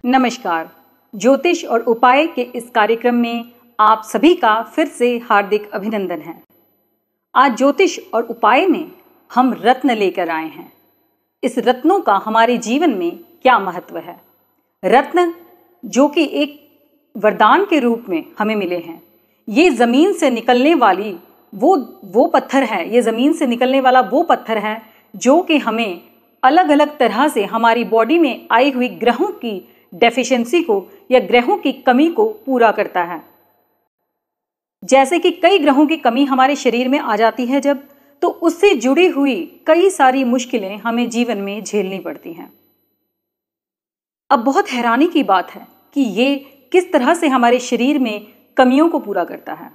नमस्कार। ज्योतिष और उपाय के इस कार्यक्रम में आप सभी का फिर से हार्दिक अभिनंदन है। आज ज्योतिष और उपाय में हम रत्न लेकर आए हैं। इस रत्नों का हमारे जीवन में क्या महत्व है। रत्न जो कि एक वरदान के रूप में हमें मिले हैं। ये ज़मीन से निकलने वाली वो पत्थर है, ये ज़मीन से निकलने वाला वो पत्थर है जो कि हमें अलग अलग तरह से हमारी बॉडी में आई हुई ग्रहों की डेफिशिएंसी को या ग्रहों की कमी को पूरा करता है। जैसे कि कई ग्रहों की कमी हमारे शरीर में आ जाती है जब, तो उससे जुड़ी हुई कई सारी मुश्किलें हमें जीवन में झेलनी पड़ती हैं। अब बहुत हैरानी की बात है कि ये किस तरह से हमारे शरीर में कमियों को पूरा करता है।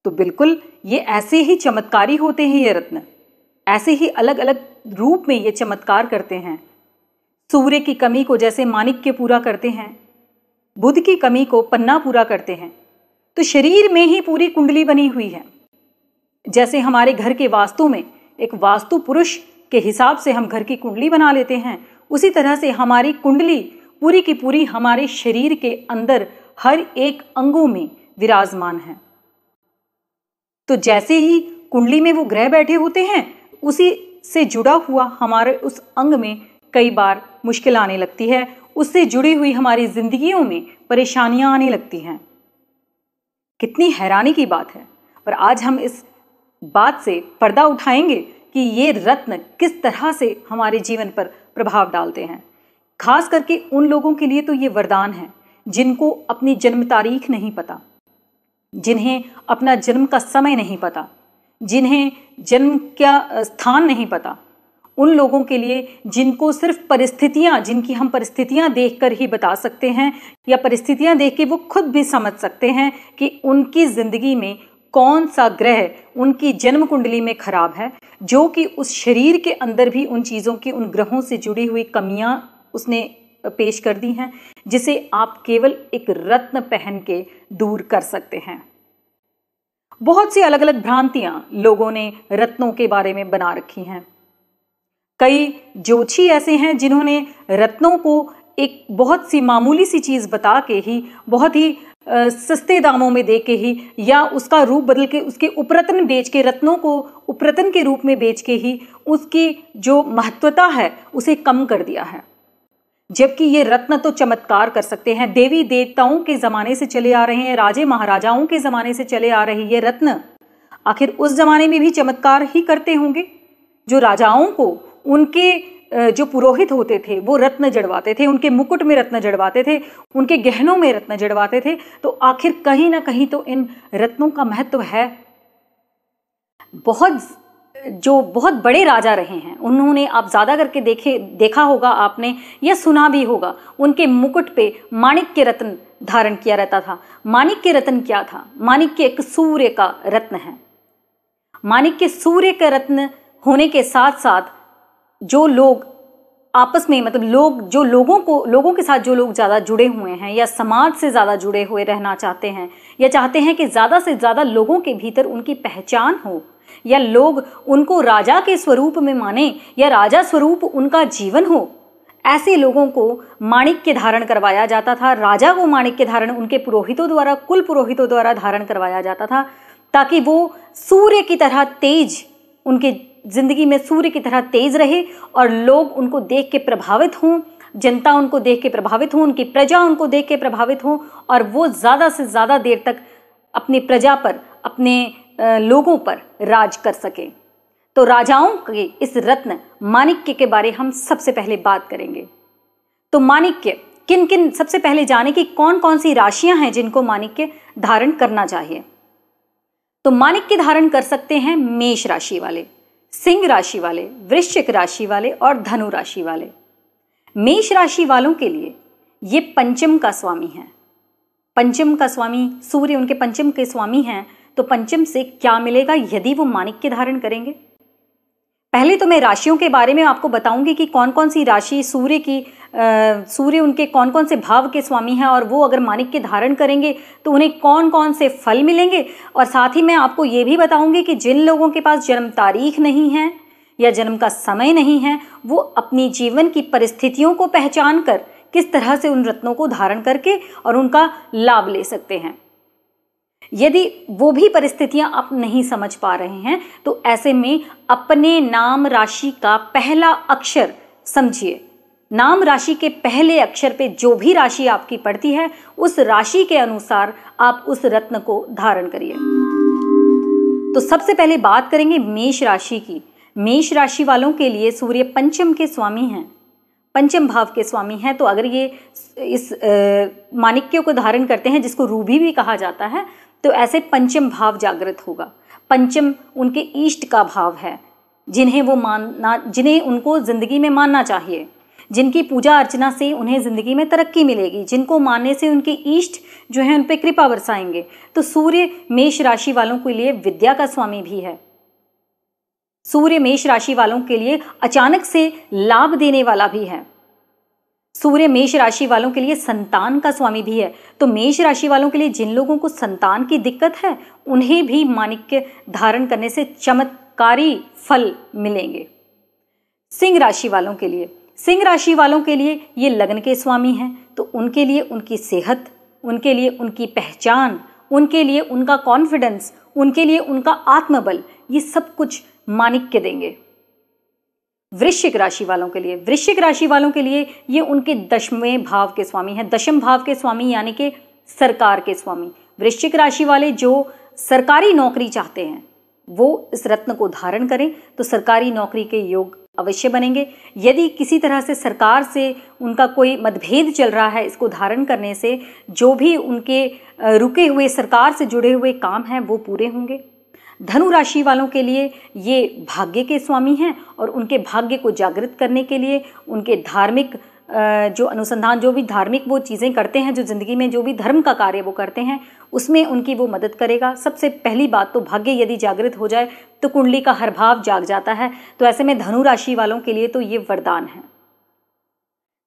तो बिल्कुल ये ऐसे ही चमत्कारी होते हैं। ये रत्न ऐसे ही अलग अलग रूप में ये चमत्कार करते हैं। सूर्य की कमी को जैसे माणिक्य पूरा करते हैं, बुध की कमी को पन्ना पूरा करते हैं। तो शरीर में ही पूरी कुंडली बनी हुई है। जैसे हमारे घर के वास्तु में एक वास्तु पुरुष के हिसाब से हम घर की कुंडली बना लेते हैं, उसी तरह से हमारी कुंडली पूरी की पूरी हमारे शरीर के अंदर हर एक अंगों में विराजमान है। तो जैसे ही कुंडली में वो ग्रह बैठे होते हैं, उसी से जुड़ा हुआ हमारे उस अंग में कई बार मुश्किल आने लगती है, उससे जुड़ी हुई हमारी जिंदगियों में परेशानियां आने लगती हैं। कितनी हैरानी की बात है। पर आज हम इस बात से पर्दा उठाएंगे कि ये रत्न किस तरह से हमारे जीवन पर प्रभाव डालते हैं। खास करके उन लोगों के लिए तो ये वरदान है जिनको अपनी जन्म तारीख नहीं पता, जिन्हें अपना जन्म का समय नहीं पता, जिन्हें जन्म का स्थान नहीं पता। उन लोगों के लिए जिनको सिर्फ परिस्थितियां, जिनकी हम परिस्थितियां देखकर ही बता सकते हैं या परिस्थितियां देख के वो खुद भी समझ सकते हैं कि उनकी जिंदगी में कौन सा ग्रह उनकी जन्म कुंडली में खराब है, जो कि उस शरीर के अंदर भी उन चीज़ों की, उन ग्रहों से जुड़ी हुई कमियां उसने पेश कर दी हैं, जिसे आप केवल एक रत्न पहन के दूर कर सकते हैं। बहुत सी अलग अलग भ्रांतियां लोगों ने रत्नों के बारे में बना रखी हैं। कई ज्योतिषी ऐसे हैं जिन्होंने रत्नों को एक बहुत सी मामूली सी चीज़ बता के ही, बहुत ही सस्ते दामों में दे के ही, या उसका रूप बदल के उसके उपरत्न बेच के, रत्नों को उपरत्न के रूप में बेच के ही उसकी जो महत्वता है उसे कम कर दिया है। जबकि ये रत्न तो चमत्कार कर सकते हैं। देवी देवताओं के ज़माने से चले आ रहे हैं, राजे महाराजाओं के ज़माने से चले आ रहे ये रत्न आखिर उस ज़माने में भी चमत्कार ही करते होंगे। जो राजाओं को उनके जो पुरोहित होते थे वो रत्न जड़वाते थे, उनके मुकुट में रत्न जड़वाते थे, उनके गहनों में रत्न जड़वाते थे। तो आखिर कहीं ना कहीं तो इन रत्नों का महत्व है। बहुत बड़े राजा रहे हैं, उन्होंने, आप ज़्यादा करके देखा होगा आपने या सुना भी होगा, उनके मुकुट पे माणिक्य रत्न धारण किया रहता था। माणिक्य रत्न क्या था? माणिक्य एक सूर्य का रत्न है। माणिक्य सूर्य का रत्न होने के साथ साथ जो लोग आपस में, मतलब लोगों के साथ जो लोग ज़्यादा जुड़े हुए हैं या समाज से ज़्यादा जुड़े हुए रहना चाहते हैं, या चाहते हैं कि ज़्यादा से ज़्यादा लोगों के भीतर उनकी पहचान हो, या लोग उनको राजा के स्वरूप में माने या राजा स्वरूप उनका जीवन हो, ऐसे लोगों को माणिक्य धारण करवाया जाता था। राजा को माणिक्य धारण उनके पुरोहितों द्वारा, कुल पुरोहितों द्वारा धारण करवाया जाता था, ताकि वो सूर्य की तरह तेज, उनके जिंदगी में सूर्य की तरह तेज रहे और लोग उनको देख के प्रभावित हों, जनता उनको देख के प्रभावित हो, उनकी प्रजा उनको देख के प्रभावित हो, और वो ज़्यादा से ज़्यादा देर तक अपनी प्रजा पर, अपने लोगों पर राज कर सके। तो राजाओं के इस रत्न माणिक्य के बारे हम सबसे पहले बात करेंगे। तो माणिक्य किन किन, सबसे पहले जाने की कौन कौन सी राशियां हैं जिनको माणिक्य धारण करना चाहिए। तो माणिक्य धारण कर सकते हैं मेष राशि वाले, सिंह राशि वाले, वृश्चिक राशि वाले और धनु राशि वाले। मेष राशि वालों के लिए ये पंचम का स्वामी है। पंचम का स्वामी सूर्य उनके पंचम के स्वामी हैं। तो पंचम से क्या मिलेगा यदि वो माणिक्य धारण करेंगे? पहले तो मैं राशियों के बारे में आपको बताऊंगी कि कौन कौन सी राशि सूर्य उनके कौन कौन से भाव के स्वामी हैं, और वो अगर माणिक्य धारण करेंगे तो उन्हें कौन कौन से फल मिलेंगे। और साथ ही मैं आपको ये भी बताऊंगी कि जिन लोगों के पास जन्म तारीख नहीं है या जन्म का समय नहीं है, वो अपनी जीवन की परिस्थितियों को पहचान कर किस तरह से उन रत्नों को धारण करके और उनका लाभ ले सकते हैं। यदि वो भी परिस्थितियां आप नहीं समझ पा रहे हैं तो ऐसे में अपने नाम राशि का पहला अक्षर समझिए। नाम राशि के पहले अक्षर पे जो भी राशि आपकी पड़ती है उस राशि के अनुसार आप उस रत्न को धारण करिए। तो सबसे पहले बात करेंगे मेष राशि की। मेष राशि वालों के लिए सूर्य पंचम के स्वामी हैं, पंचम भाव के स्वामी हैं। तो अगर ये इस माणिक्य को धारण करते हैं, जिसको रूबी भी कहा जाता है, तो ऐसे पंचम भाव जागृत होगा। पंचम उनके इष्ट का भाव है, जिन्हें उनको जिंदगी में मानना चाहिए, जिनकी पूजा अर्चना से उन्हें जिंदगी में तरक्की मिलेगी, जिनको मानने से उनके इष्ट जो है उन पर कृपा बरसाएंगे। तो सूर्य मेष राशि वालों के लिए विद्या का स्वामी भी है। सूर्य मेष राशि वालों के लिए अचानक से लाभ देने वाला भी है। सूर्य मेष राशि वालों के लिए संतान का स्वामी भी है। तो मेष राशि वालों के लिए जिन लोगों को संतान की दिक्कत है उन्हें भी माणिक्य धारण करने से चमत्कारी फल मिलेंगे। सिंह राशि वालों के लिए, सिंह राशि वालों के लिए ये लग्न के स्वामी हैं। तो उनके लिए उनकी सेहत, उनके लिए उनकी पहचान, उनके लिए उनका कॉन्फिडेंस, उनके लिए उनका आत्मबल, ये सब कुछ माणिक्य देंगे। वृश्चिक राशि वालों के लिए, वृश्चिक राशि वालों के लिए ये उनके दशमें भाव के स्वामी हैं। दशम भाव के स्वामी यानी कि सरकार के स्वामी। वृश्चिक राशि वाले जो सरकारी नौकरी चाहते हैं वो इस रत्न को धारण करें तो सरकारी नौकरी के योग अवश्य बनेंगे। यदि किसी तरह से सरकार से उनका कोई मतभेद चल रहा है, इसको धारण करने से जो भी उनके रुके हुए सरकार से जुड़े हुए काम हैं वो पूरे होंगे। धनु राशि वालों के लिए ये भाग्य के स्वामी हैं और उनके भाग्य को जागृत करने के लिए उनके धार्मिक जो अनुसंधान, जो भी धार्मिक वो चीज़ें करते हैं, जो ज़िंदगी में जो भी धर्म का कार्य वो करते हैं, उसमें उनकी वो मदद करेगा। सबसे पहली बात तो भाग्य यदि जागृत हो जाए तो कुंडली का हर भाव जाग जाता है। तो ऐसे में धनु राशि वालों के लिए तो ये वरदान है।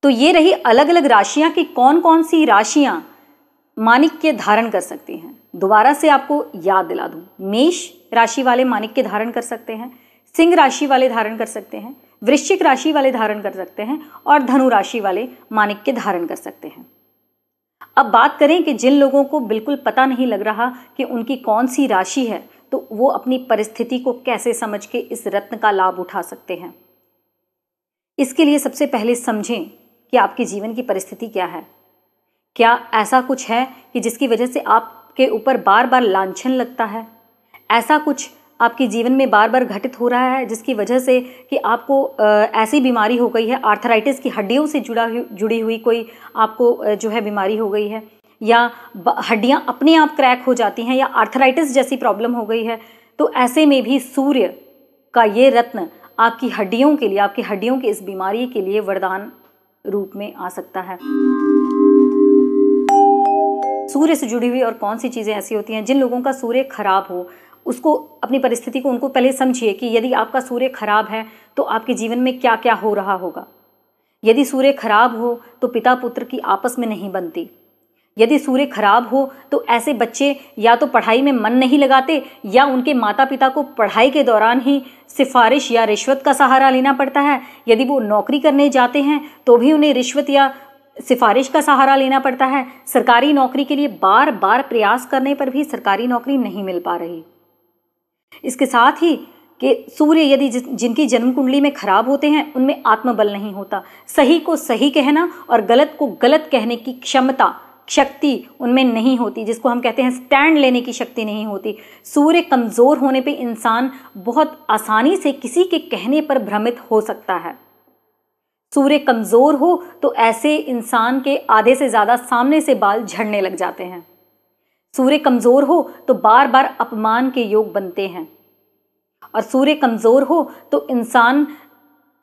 तो ये रही अलग अलग राशियां कि कौन कौन सी राशियां माणिक्य धारण कर सकती हैं। दोबारा से आपको याद दिला दूं, मेष राशि वाले माणिक्य धारण कर सकते हैं, सिंह राशि वाले धारण कर सकते हैं, वृश्चिक राशि वाले धारण कर सकते हैं और धनु राशि वाले माणिक्य धारण कर सकते हैं। अब बात करें कि जिन लोगों को बिल्कुल पता नहीं लग रहा कि उनकी कौन सी राशि है तो वो अपनी परिस्थिति को कैसे समझ के इस रत्न का लाभ उठा सकते हैं। इसके लिए सबसे पहले समझें कि आपके जीवन की परिस्थिति क्या है। क्या ऐसा कुछ है कि जिसकी वजह से आपके ऊपर बार बार लांछन लगता है? ऐसा कुछ आपके जीवन में बार बार घटित हो रहा है जिसकी वजह से कि आपको ऐसी बीमारी हो गई है, आर्थराइटिस की हड्डियों से जुड़ी हुई कोई आपको जो है बीमारी हो गई है, या हड्डियां अपने आप क्रैक हो जाती हैं, या आर्थराइटिस जैसी प्रॉब्लम हो गई है, तो ऐसे में भी सूर्य का ये रत्न आपकी हड्डियों के लिए, आपकी हड्डियों की इस बीमारी के लिए वरदान रूप में आ सकता है। सूर्य से जुड़ी हुई और कौन सी चीज़ें ऐसी होती हैं जिन लोगों का सूर्य खराब हो, उसको अपनी परिस्थिति को उनको पहले समझिए कि यदि आपका सूर्य खराब है तो आपके जीवन में क्या क्या हो रहा होगा। यदि सूर्य खराब हो तो पिता पुत्र की आपस में नहीं बनती। यदि सूर्य खराब हो तो ऐसे बच्चे या तो पढ़ाई में मन नहीं लगाते या उनके माता पिता को पढ़ाई के दौरान ही सिफारिश या रिश्वत का सहारा लेना पड़ता है। यदि वो नौकरी करने जाते हैं तो भी उन्हें रिश्वत या सिफारिश का सहारा लेना पड़ता है। सरकारी नौकरी के लिए बार बार प्रयास करने पर भी सरकारी नौकरी नहीं मिल पा रही। इसके साथ ही कि सूर्य यदि जिनकी जन्म कुंडली में खराब होते हैं उनमें आत्मबल नहीं होता। सही को सही कहना और गलत को गलत कहने की शक्ति उनमें नहीं होती, जिसको हम कहते हैं स्टैंड लेने की शक्ति नहीं होती। सूर्य कमज़ोर होने पे इंसान बहुत आसानी से किसी के कहने पर भ्रमित हो सकता है। सूर्य कमज़ोर हो तो ऐसे इंसान के आधे से ज़्यादा सामने से बाल झड़ने लग जाते हैं। सूर्य कमज़ोर हो तो बार बार अपमान के योग बनते हैं, और सूर्य कमज़ोर हो तो इंसान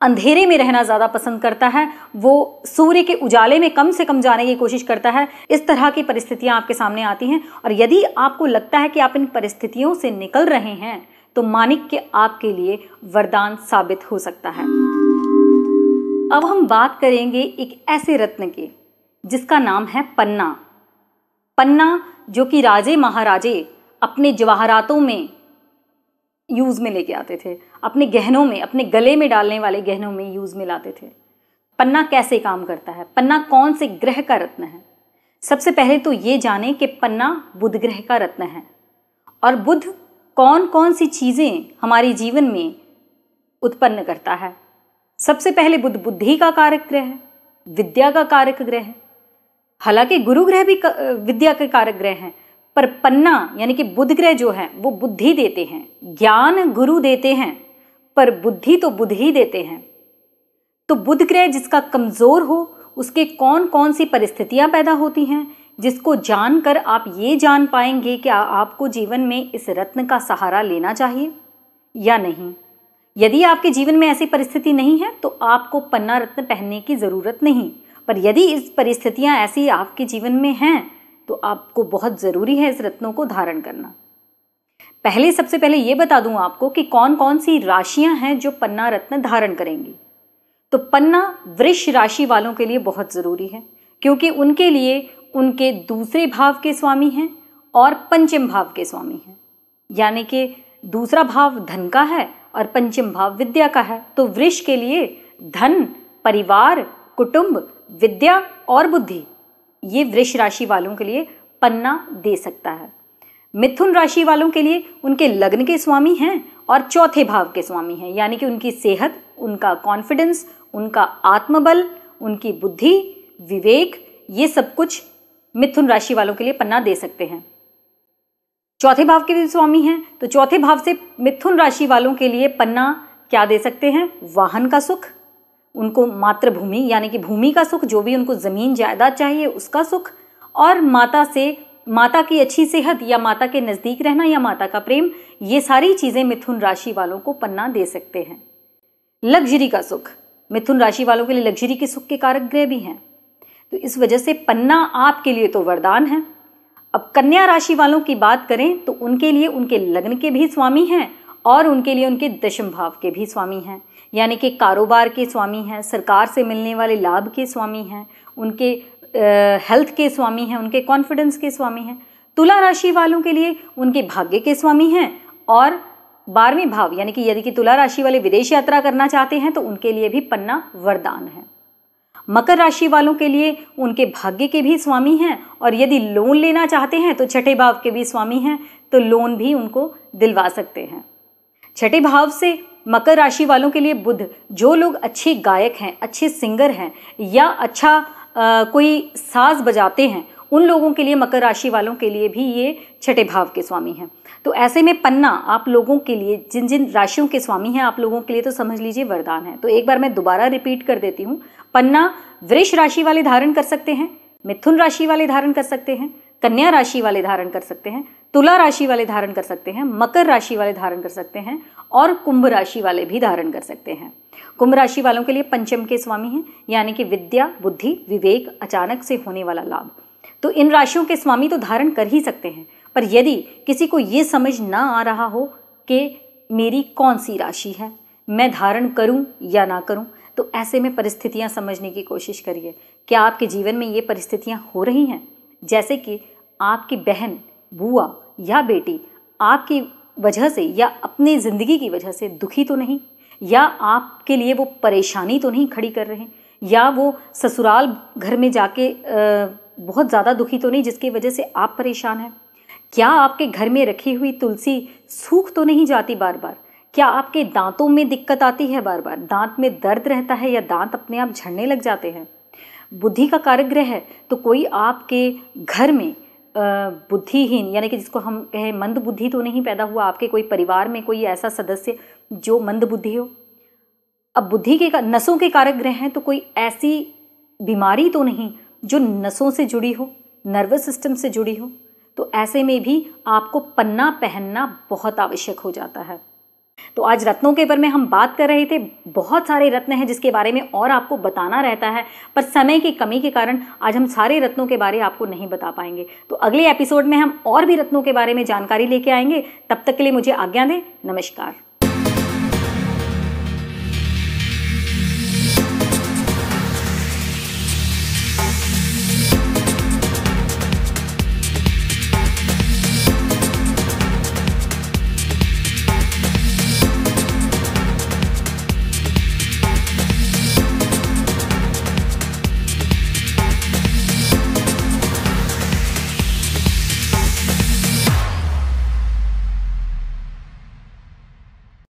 अंधेरे में रहना ज़्यादा पसंद करता है। वो सूर्य के उजाले में कम से कम जाने की कोशिश करता है। इस तरह की परिस्थितियां आपके सामने आती हैं, और यदि आपको लगता है कि आप इन परिस्थितियों से निकल रहे हैं तो माणिक्य आपके लिए वरदान साबित हो सकता है। अब हम बात करेंगे एक ऐसे रत्न की जिसका नाम है पन्ना। पन्ना जो कि राजे महाराजे अपने जवाहरातों में यूज़ में लेके आते थे, अपने गहनों में, अपने गले में डालने वाले गहनों में यूज़ में लाते थे। पन्ना कैसे काम करता है, पन्ना कौन से ग्रह का रत्न है। सबसे पहले तो ये जाने कि पन्ना बुध ग्रह का रत्न है और बुध कौन कौन सी चीज़ें हमारे जीवन में उत्पन्न करता है। सबसे पहले बुध बुद्धि का कारक ग्रह है, विद्या का कारक ग्रह है। हालांकि गुरु ग्रह भी विद्या के कारक ग्रह हैं, पर पन्ना यानी कि बुध ग्रह जो है वो बुद्धि देते हैं, ज्ञान गुरु देते हैं, पर बुद्धि तो बुध ही देते हैं। तो बुध ग्रह जिसका कमजोर हो उसके कौन कौन सी परिस्थितियां पैदा होती हैं, जिसको जानकर आप ये जान पाएंगे कि आपको जीवन में इस रत्न का सहारा लेना चाहिए या नहीं। यदि आपके जीवन में ऐसी परिस्थिति नहीं है तो आपको पन्ना रत्न पहनने की ज़रूरत नहीं, पर यदि इस परिस्थितियां ऐसी आपके जीवन में हैं तो आपको बहुत ज़रूरी है इस रत्नों को धारण करना। सबसे पहले ये बता दूं आपको कि कौन कौन सी राशियां हैं जो पन्ना रत्न धारण करेंगी। तो पन्ना वृष राशि वालों के लिए बहुत ज़रूरी है, क्योंकि उनके लिए उनके दूसरे भाव के स्वामी हैं और पंचम भाव के स्वामी हैं। यानी कि दूसरा भाव धन का है और पंचम भाव विद्या का है। तो वृष के लिए धन, परिवार, कुटुंब, विद्या और बुद्धि, ये वृष राशि वालों के लिए पन्ना दे सकता है। मिथुन राशि वालों के लिए उनके लग्न के स्वामी हैं और चौथे भाव के स्वामी हैं, यानी कि उनकी सेहत, उनका कॉन्फिडेंस, उनका आत्मबल, उनकी बुद्धि, विवेक, ये सब कुछ मिथुन राशि वालों के लिए पन्ना दे सकते हैं। चौथे भाव के भी स्वामी हैं, तो चौथे भाव से मिथुन राशि वालों के लिए पन्ना क्या दे सकते हैं? वाहन का सुख, उनको मातृभूमि यानी कि भूमि का सुख, जो भी उनको ज़मीन जायदाद चाहिए उसका सुख, और माता की अच्छी सेहत या माता के नज़दीक रहना या माता का प्रेम, ये सारी चीज़ें मिथुन राशि वालों को पन्ना दे सकते हैं। लग्जरी का सुख, मिथुन राशि वालों के लिए लग्जरी के सुख के कारक ग्रह भी हैं, तो इस वजह से पन्ना आपके लिए तो वरदान है। अब कन्या राशि वालों की बात करें तो उनके लिए उनके लग्न के भी स्वामी हैं और उनके लिए उनके दशम भाव के भी स्वामी हैं, यानी कि कारोबार के स्वामी हैं, सरकार से मिलने वाले लाभ के स्वामी हैं, उनके हेल्थ के स्वामी हैं, उनके कॉन्फिडेंस के स्वामी हैं। तुला राशि वालों के लिए उनके भाग्य के स्वामी हैं और 12वें भाव, यानी कि यदि तुला राशि वाले विदेश यात्रा करना चाहते हैं तो उनके लिए भी पन्ना वरदान है। मकर राशि वालों के लिए उनके भाग्य के भी स्वामी हैं और यदि लोन लेना चाहते हैं तो छठे भाव के भी स्वामी हैं, तो लोन भी उनको दिलवा सकते हैं। छठे भाव से मकर राशि वालों के लिए बुध, जो लोग अच्छे गायक हैं, अच्छे सिंगर हैं या अच्छा कोई साज बजाते हैं, उन लोगों के लिए, मकर राशि वालों के लिए भी ये छठे भाव के स्वामी हैं। तो ऐसे में पन्ना आप लोगों के लिए, जिन जिन राशियों के स्वामी हैं आप लोगों के लिए तो समझ लीजिए वरदान है। तो एक बार मैं दोबारा रिपीट कर देती हूँ। पन्ना वृष राशि वाले धारण कर सकते हैं, मिथुन राशि वाले धारण कर सकते हैं, कन्या राशि वाले धारण कर सकते हैं, तुला राशि वाले धारण कर सकते हैं, मकर राशि वाले धारण कर सकते हैं और कुंभ राशि वाले भी धारण कर सकते हैं। कुंभ राशि वालों के लिए पंचम के स्वामी हैं, यानी कि विद्या, बुद्धि, विवेक, अचानक से होने वाला लाभ। तो इन राशियों के स्वामी तो धारण कर ही सकते हैं, पर यदि किसी को ये समझ ना आ रहा हो कि मेरी कौन सी राशि है, मैं धारण करूं या ना करूं, तो ऐसे में परिस्थितियां समझने की कोशिश करिए। क्या आपके जीवन में ये परिस्थितियां हो रही हैं? जैसे कि आपकी बहन, बुआ या बेटी आपकी वजह से या अपनी ज़िंदगी की वजह से दुखी तो नहीं, या आपके लिए वो परेशानी तो नहीं खड़ी कर रहे हैं, या वो ससुराल घर में जाके बहुत ज़्यादा दुखी तो नहीं जिसकी वजह से आप परेशान हैं? क्या आपके घर में रखी हुई तुलसी सूख तो नहीं जाती बार बार? क्या आपके दांतों में दिक्कत आती है बार बार? दांत में दर्द रहता है या दांत अपने आप झड़ने लग जाते हैं? बुद्धि का कारक ग्रह है, तो कोई आपके घर में बुद्धिहीन, यानी कि जिसको हम कहें मंद बुद्धि तो नहीं पैदा हुआ? आपके कोई परिवार में कोई ऐसा सदस्य जो मंद बुद्धि हो? अब बुद्धि के नसों के कारक ग्रह हैं, तो कोई ऐसी बीमारी तो नहीं जो नसों से जुड़ी हो, नर्वस सिस्टम से जुड़ी हो? तो ऐसे में भी आपको पन्ना पहनना बहुत आवश्यक हो जाता है। तो आज रत्नों के बारे में हम बात कर रहे थे। बहुत सारे रत्न हैं जिसके बारे में और आपको बताना रहता है, पर समय की कमी के कारण आज हम सारे रत्नों के बारे आपको नहीं बता पाएंगे। तो अगले एपिसोड में हम और भी रत्नों के बारे में जानकारी लेके आएंगे। तब तक के लिए मुझे आज्ञा दें। नमस्कार।